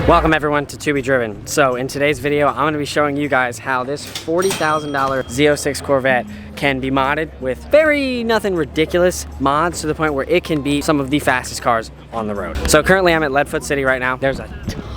Welcome everyone to Be Driven. So in today's video, I'm going to be showing you guys how this $40,000 Z06 Corvette can be modded with nothing ridiculous mods to the point where it can be some of the fastest cars on the road. So currently I'm at Leadfoot City right now. There's a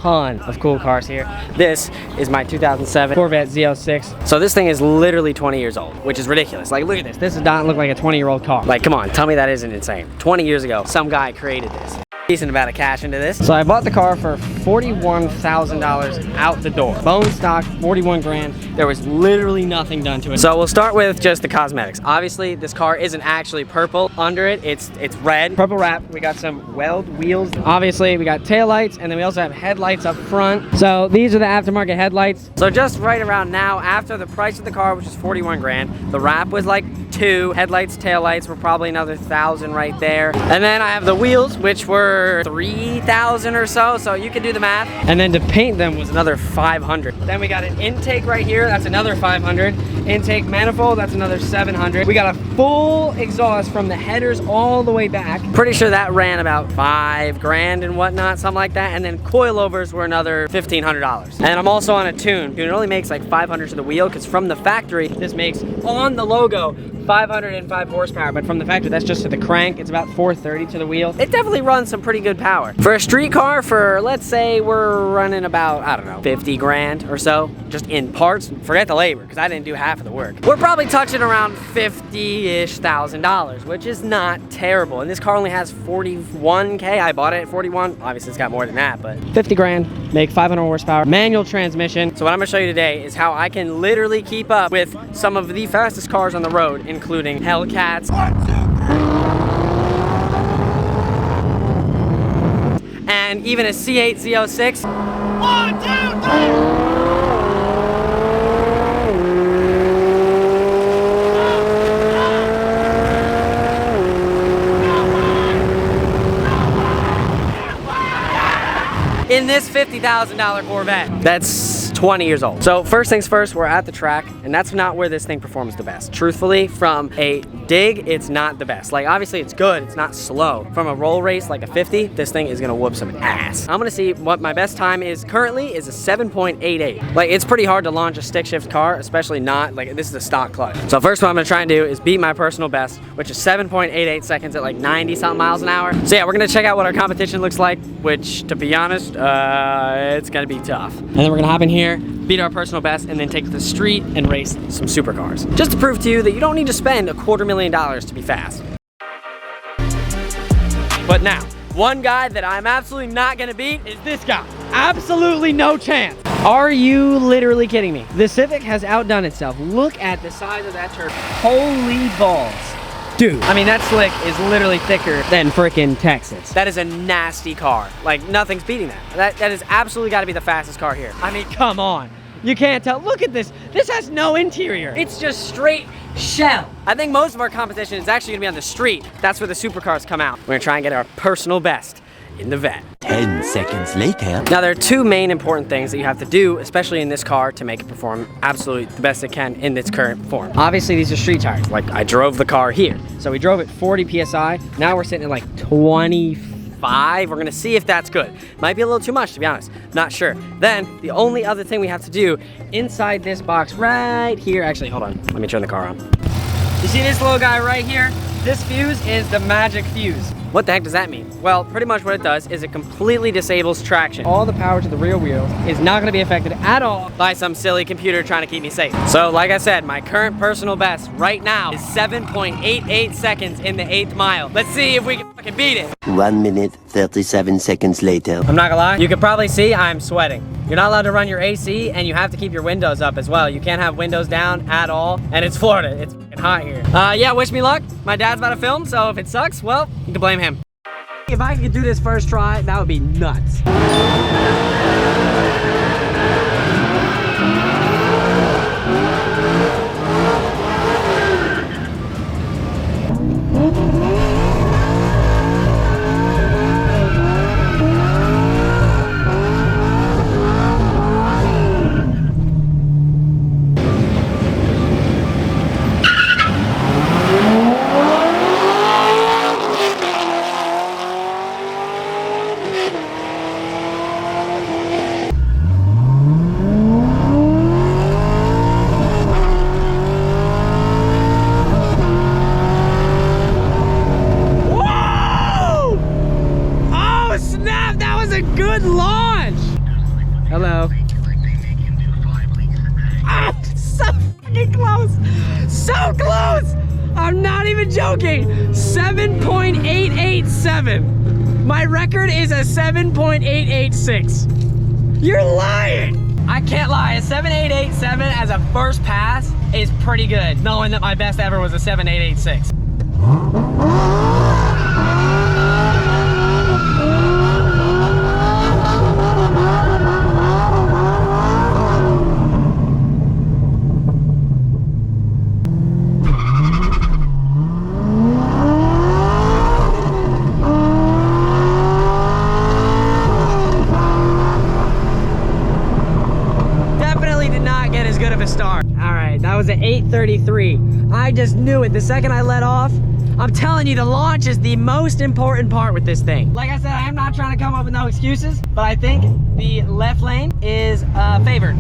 ton of cool cars here. This is my 2007 Corvette Z06. So this thing is literally 20 years old, which is ridiculous. Like, look at this. This does not look like a 20-year-old car. Like, come on, tell me that isn't insane. 20 years ago, some guy created this. Decent amount of cash into this. So I bought the car for $41,000 out the door. Bone stock, 41 grand. There was literally nothing done to it. So we'll start with just the cosmetics. Obviously, this car isn't actually purple under it. It's red. Purple wrap. We got some weld wheels. Obviously, we got taillights, and then we also have headlights up front. So these are the aftermarket headlights. So just right around now, after the price of the car, which is 41 grand, the wrap was like 2. Headlights, taillights were probably another 1,000 right there. And then I have the wheels, which were 3,000 or so you can do the math. And then to paint them was another 500. Then we got an intake right here, that's another 500. Intake manifold, that's another 700. We got a full exhaust from the headers all the way back. Pretty sure that ran about 5 grand and whatnot, something like that. And then coilovers were another $1,500. And I'm also on a tune. It only makes like 500 to the wheel because from the factory, this makes on the logo 505 horsepower, but from the factory, that's just to the crank. It's about 430 to the wheel. It definitely runs some pretty good power. For a street car, for let's say we're running about, I don't know, 50 grand or so, just in parts. Forget the labor, because I didn't do half of the work. We're probably touching around $50-ish thousand, which is not terrible. And this car only has 41K. I bought it at 41. Obviously, it's got more than that, but 50 grand, make 500 horsepower, manual transmission. So what I'm gonna show you today is how I can literally keep up with some of the fastest cars on the road, including Hellcats, and even a C8 Z06. 1, 2, 3. In this $50,000 Corvette that's 20 years old. So first things first, we're at the track, and that's not where this thing performs the best. Truthfully, from a dig, it's not the best. Like, obviously it's good, it's not slow. From a roll race like a 50, this thing is gonna whoop some ass. I'm gonna see what my best time is currently is a 7.88. Like, it's pretty hard to launch a stick shift car, especially not, like, this is a stock clutch. So first what I'm gonna try and do is beat my personal best, which is 7.88 seconds at like 90 something miles an hour. So yeah, we're gonna check out what our competition looks like, which, to be honest, it's gonna be tough. And then we're gonna hop in here, beat our personal best, and then take to the street and race some supercars. Just to prove to you that you don't need to spend $250,000 to be fast. But now, one guy that I'm absolutely not gonna beat is this guy. Absolutely no chance. Are you literally kidding me? The Civic has outdone itself. Look at the size of that turd. Holy balls. Dude, I mean, that slick is literally thicker than frickin' Texas. That is a nasty car. Like, nothing's beating that. That is absolutely gotta be the fastest car here. I mean, come on. You can't tell. Look at this. This has no interior. It's just straight shell. I think most of our competition is actually gonna be on the street. That's where the supercars come out. We're gonna try and get our personal best in the vet. 10 seconds later. Now, there are 2 main important things that you have to do, especially in this car, to make it perform absolutely the best it can in its current form. Obviously, these are street tires. Like, I drove the car here. So we drove at 40 PSI. Now we're sitting at like 25. We're gonna see if that's good. Might be a little too much, to be honest. Not sure. Then, the only other thing we have to do inside this box right here, actually, hold on. Let me turn the car on. You see this little guy right here? This fuse is the magic fuse. What the heck does that mean? Well, pretty much what it does is it completely disables traction. All the power to the rear wheels is not gonna be affected at all by some silly computer trying to keep me safe. So like I said, my current personal best right now is 7.88 seconds in the 8th mile. Let's see if we can fucking beat it. 1 minute, 37 seconds later. I'm not gonna lie, you can probably see I'm sweating. You're not allowed to run your AC, and you have to keep your windows up as well. You can't have windows down at all, and it's Florida. It's fucking hot here. Yeah, wish me luck. My dad's about to film, so if it sucks, well, you can blame him. If I could do this first try, that would be nuts. Good launch! Hello. Ah, so fucking close! So close! I'm not even joking! 7.887. My record is a 7.886. You're lying! I can't lie, a 7.887 as a first pass is pretty good, knowing that my best ever was a 7.886. Good of a start. All right, that was an 8:33. I just knew it the second I let off. I'm telling you, the launch is the most important part with this thing. Like I said, I am not trying to come up with no excuses, but I think the left lane is favored.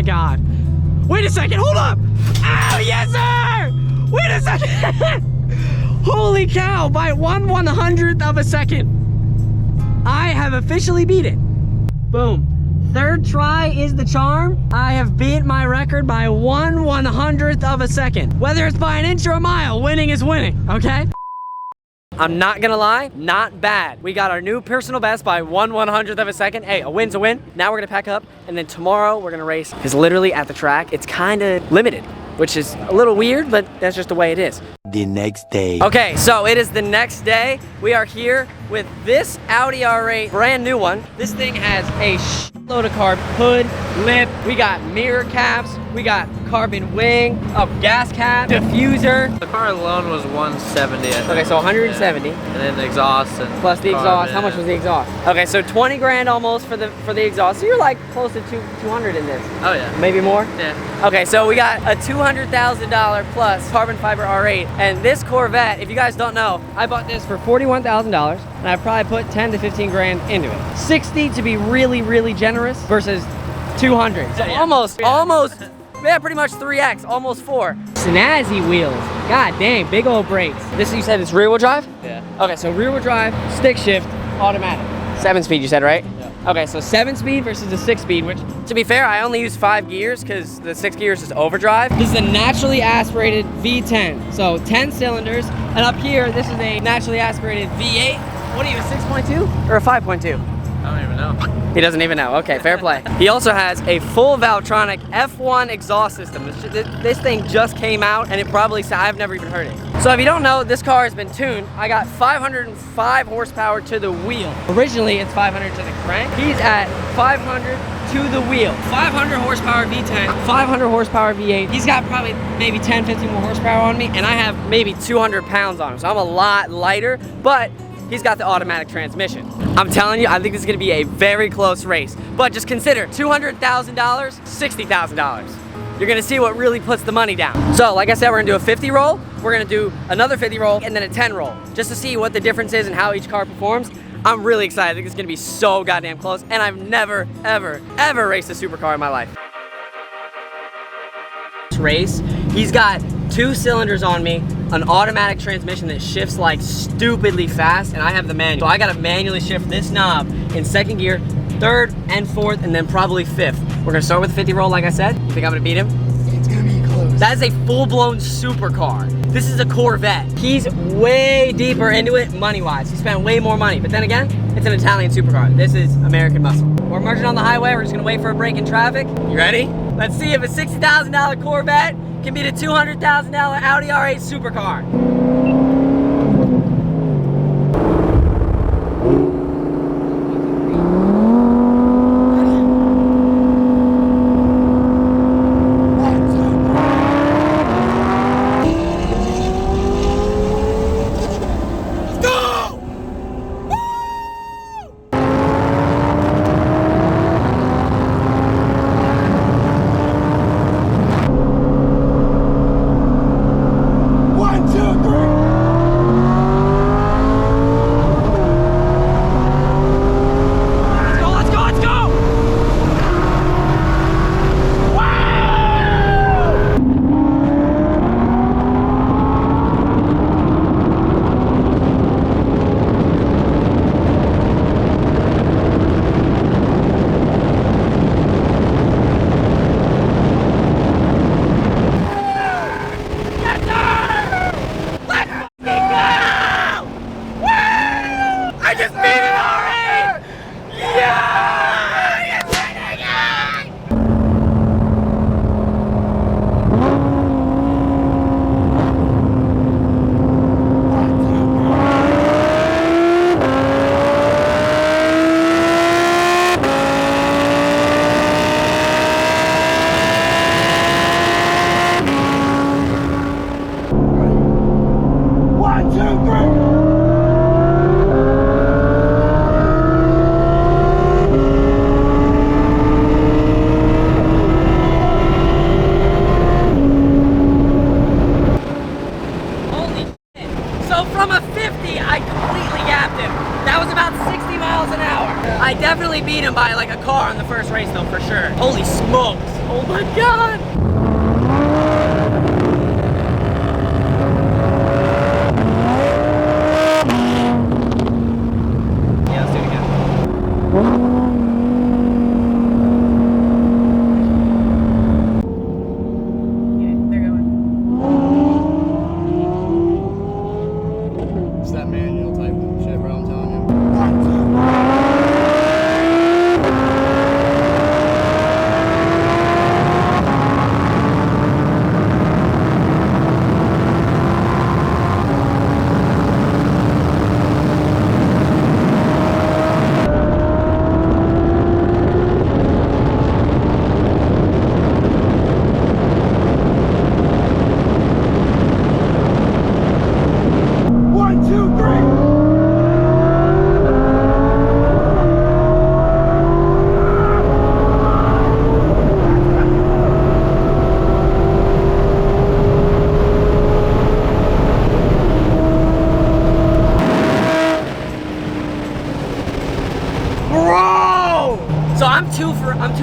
God. Wait a second, hold up! Oh, yes, sir! Wait a second! Holy cow, by 1/100th of a second. I have officially beat it. Boom. Third try is the charm. I have beat my record by 1/100th of a second. Whether it's by an inch or a mile, winning is winning, okay? I'm not gonna lie, not bad. We got our new personal best by 1/100th of a second. Hey, a win's a win. Now we're gonna pack up, and then tomorrow we're gonna race. Because literally at the track, it's kinda limited, which is a little weird, but that's just the way it is. The next day. Okay, so it is the next day. We are here with this Audi R8, brand new one. This thing has a shitload of carb, hood, lip. We got mirror caps. We got carbon wing, a gas cap, diffuser. The car alone was 170. I think. Okay, so 170. And then the exhaust and plus the exhaust. How much was the exhaust? Okay, so 20 grand almost for the exhaust. So you're like close to 200 in this. Oh yeah. Maybe more? Yeah. Okay, so we got a $200,000 plus carbon fiber R8. And this Corvette, if you guys don't know, I bought this for $41,000 and I probably put 10 to 15 grand into it. 60 to be really, really generous versus 200. So yeah. almost, yeah, pretty much 3X, almost 4. Snazzy wheels. God dang, big old brakes. This, you said it's rear wheel drive? Yeah. Okay, so rear wheel drive, stick shift, automatic. 7-speed you said, right? Yeah. Okay, so 7-speed versus the 6-speed, which, to be fair, I only use 5 gears because the 6 gears is overdrive. This is a naturally aspirated V10, so 10 cylinders. And up here, this is a naturally aspirated V8. What are you, a 6.2 or a 5.2? I don't even know. He doesn't even know. Okay, fair play. He also has a full Valtronic F1 exhaust system. This thing just came out, and it probably, I've never even heard it. So if you don't know, this car has been tuned. I got 505 horsepower to the wheel. Originally, it's 500 to the crank. He's at 500 to the wheel. 500 horsepower V10, 500 horsepower V8. He's got probably maybe 10, 15 more horsepower on me, and I have maybe 200 pounds on him. So I'm a lot lighter, but he's got the automatic transmission. I'm telling you, I think this is gonna be a very close race. But just consider, $200,000, $60,000. You're gonna see what really puts the money down. So, like I said, we're gonna do a 50 roll, we're gonna do another 50 roll, and then a 10 roll, just to see what the difference is and how each car performs. I'm really excited. I think it's gonna be so goddamn close, and I've never, ever, ever raced a supercar in my life. This race, he's got 2 cylinders on me, an automatic transmission that shifts like stupidly fast, and I have the manual. So I gotta manually shift this knob in 2nd gear, 3rd and 4th, and then probably 5th. We're gonna start with a 50 roll, like I said. You think I'm gonna beat him? It's gonna be close. That is a full-blown supercar. This is a Corvette. He's way deeper into it money-wise. He spent way more money, but then again, it's an Italian supercar. This is American muscle. We're merging on the highway. We're just gonna wait for a break in traffic. You ready? Let's see if a $60,000 Corvette can beat a $200,000 Audi R8 supercar. I definitely beat him by like a car in the first race though, for sure. Holy smokes. Oh my God. Yeah, let's do it again. So I'm two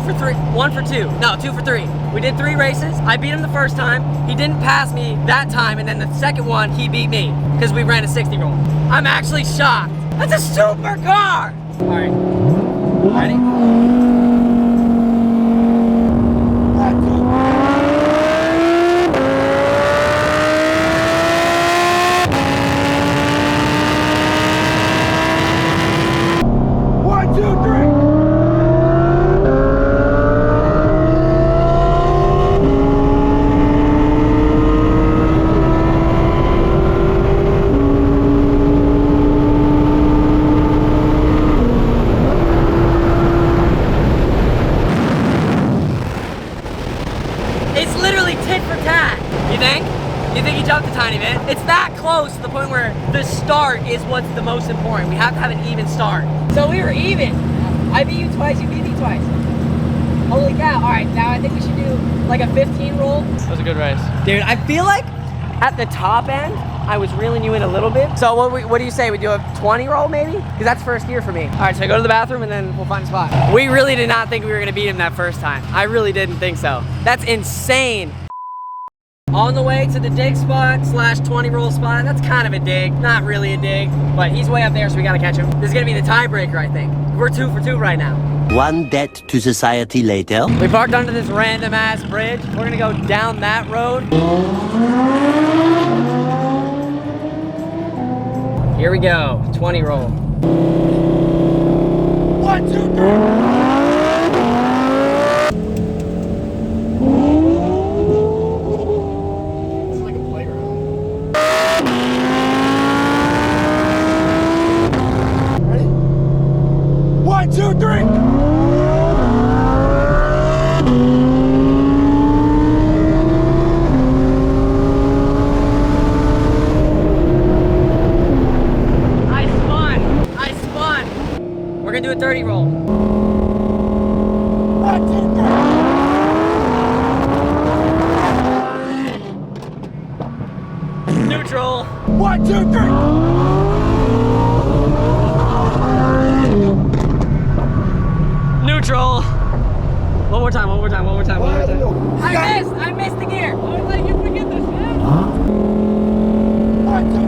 for three, 1 for 2. No, 2 for 3. We did 3 races. I beat him the first time. He didn't pass me that time, and then the second one, he beat me because we ran a 60 roll. I'm actually shocked. That's a supercar! All right, ready? You think he jumped a tiny bit? It's that close to the point where the start is what's the most important. We have to have an even start. So we were even. I beat you twice, you beat me twice. Holy cow. All right, now I think we should do like a 15 roll. That was a good race. Dude, I feel like At the top end, I was reeling you in a little bit. So what do you say? We do a 20 roll maybe? Because that's first gear for me. All right, so I go to the bathroom and then we'll find a spot. We really did not think we were gonna beat him that first time. I really didn't think so. That's insane. On the way to the dig spot slash 20 roll spot. That's kind of a dig, not really a dig, but he's way up there, so we gotta catch him. This is gonna be the tiebreaker, I think. We're 2 for 2 right now. One debt to society later. We parked under this random ass bridge. We're gonna go down that road. Here we go, 20 roll. 1, 2, 3. We're gonna do a 30 roll. 1, 2, 3. Neutral. 1, 2, 3. Neutral. One more time. I missed the gear. I was like, you forget this, man. 1, 2,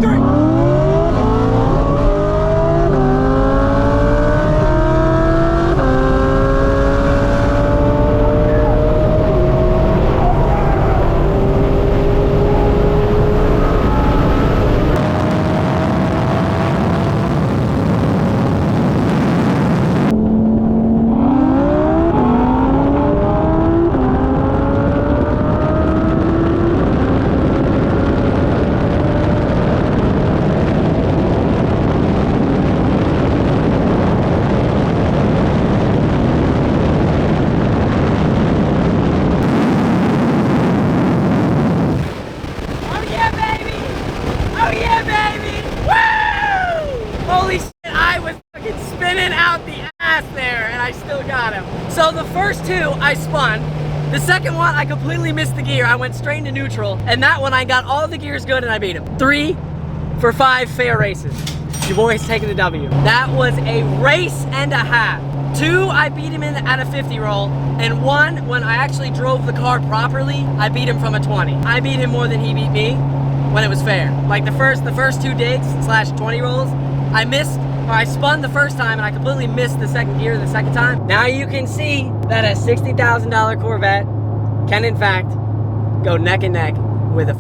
3. So the first 2 I spun. The second one I completely missed the gear. I went straight into neutral. And that one I got all the gears good and I beat him. 3 for 5 fair races. Your boy's taking the W. That was a race and a half. 2 I beat him in at a 50 roll. And 1 when I actually drove the car properly, I beat him from a 20. I beat him more than he beat me when it was fair. Like the first 2 digs slash 20 rolls, I missed. I spun the first time and I completely missed the second gear the second time. Now you can see that a $60,000 Corvette can in fact go neck and neck with a